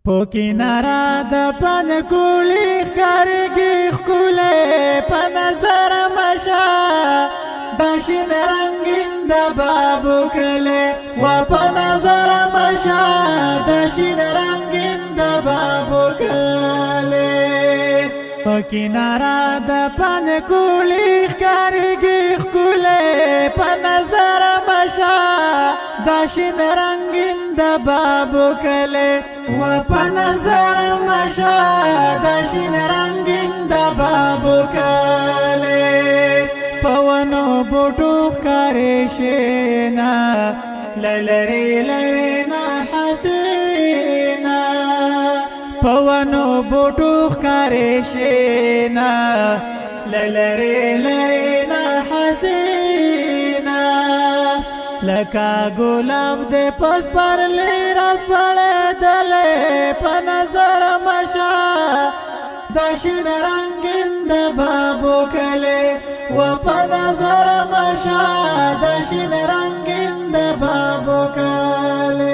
پوکی نارا د پن کولی ښکارېږي ښکلی په نظر مشه دا شین رنګین د بابو کلی و په نظر مشه دا شین رنګین د بابو کلی پوکی نارا د پن کولی ښکارېږي ښکلی په نظر مشه دا شین رنګین د بابو کلی و په نظر مشه دا شین رنګین د بابو کلی په ونو بوټو ښکارې شینا لری لری نه حسینا په ونو بوټو ښکارې شینا لری لری نه حسینا لکا گلاب دے پس پر لی راس پڑے دلے پا نظر مشا دا شین رنگین دا بابو کلے و پا نظر مشا دا شین رنگین دا بابو کلے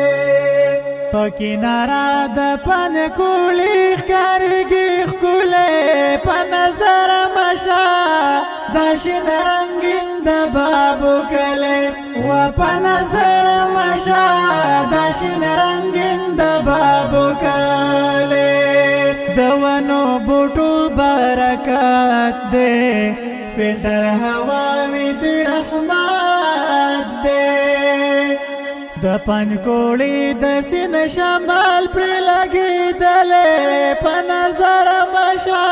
پا کنارا دا پن کولی ښکارېږي ښکلی پا نظر مشا دا شین رنگین دا بابو کلی و په نظر مشه دا شین رنګین د بابو کلی د ونو بوټو برکت دی فلټر هوا وی د رحمت دی د پنکوړي د سین شمال پر لګېدلی په نظر مشه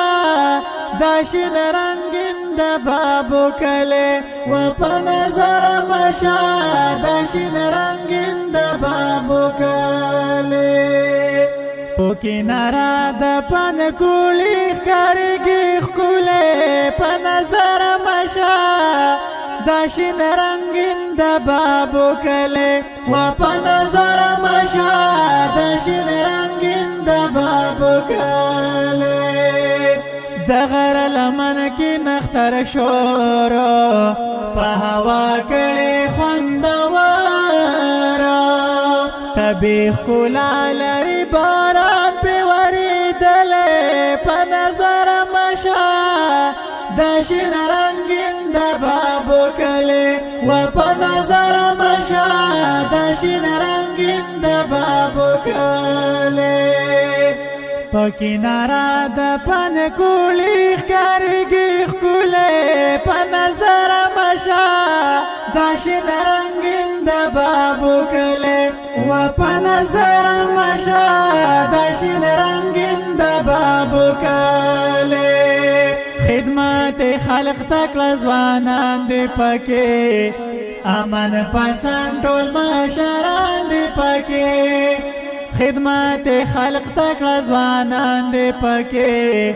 دا شین رنګین د بابو کلی و په نظر مشه دا شین رنګین د بابو کلی په کنارا د پنکوړي ښکارېږي ښکلی په نظر مشه دا شین رنګین د بابو کلی و په نظر مشه دا شین رنګین د بابو کلی د غر لمن کې نختر شورو په هوا کړي خوندوره طبیع ښکلا لري باران پې ورېدلی په نظر مشه دا شین رنګین د بابو کلی و په نظر مشه دا شین رنګین د بابو کلی په کنارا د پنکوړي ښکارېږي ښکلی په نظر مشه دا شین رنګین د بابو کلی و په نظر مشه دا شین رنګین د بابو کلی خدمت خلق تکړه ځوانان دې پکې امن پسند ټول مشران دې پکې خدمت خلق تکړه ځوانان دې پکې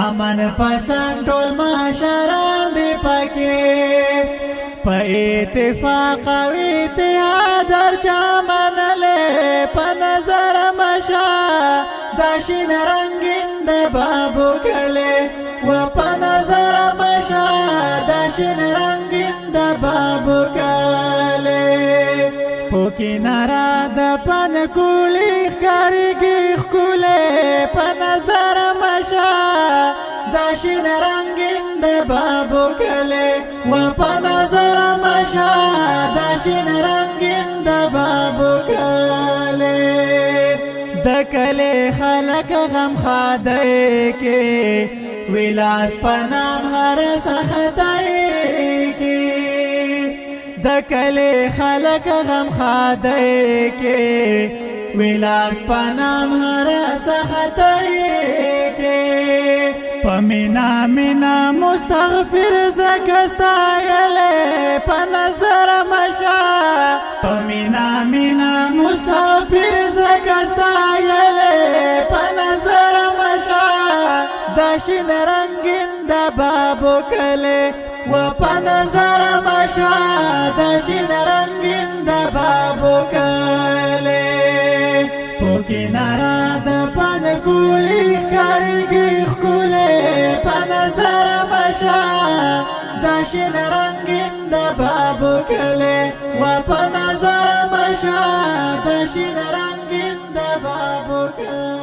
امن پسند ټول مشران دې پکې په اتفاق او اتحاد هر چا منلې په نظر مشه دا شین رنګین د بابو کلی و په نظر مشه دا شین رنګین د بابو کلی په کنارا د پنکوړي ښکارېږي ښکلی په نظر مشه دا شین رنګین د بابو کلی و په نظر مشه دا شین رنګین د بابو کلی د کلی خلک غم خادی کې ویلاس په نام هر سختۍ کې د کلی خلک غم خادی کې ویلاس په نام هر سختۍ کې په مینا مینا مستغفر زکه ستایلی په نظر مشه په مینا مینا مستغفر زکه ستایلی په نظر مشه دا شین رنګین د بابو کلی و په نظر مشه دا شین رنګین د بابو کلی په کنارا د پنکوړي ښکارېږي ښکلی په نظر مشه دا شین رنګین د بابو کلی و په نظر مشه دا شین رنګین د بابو کلی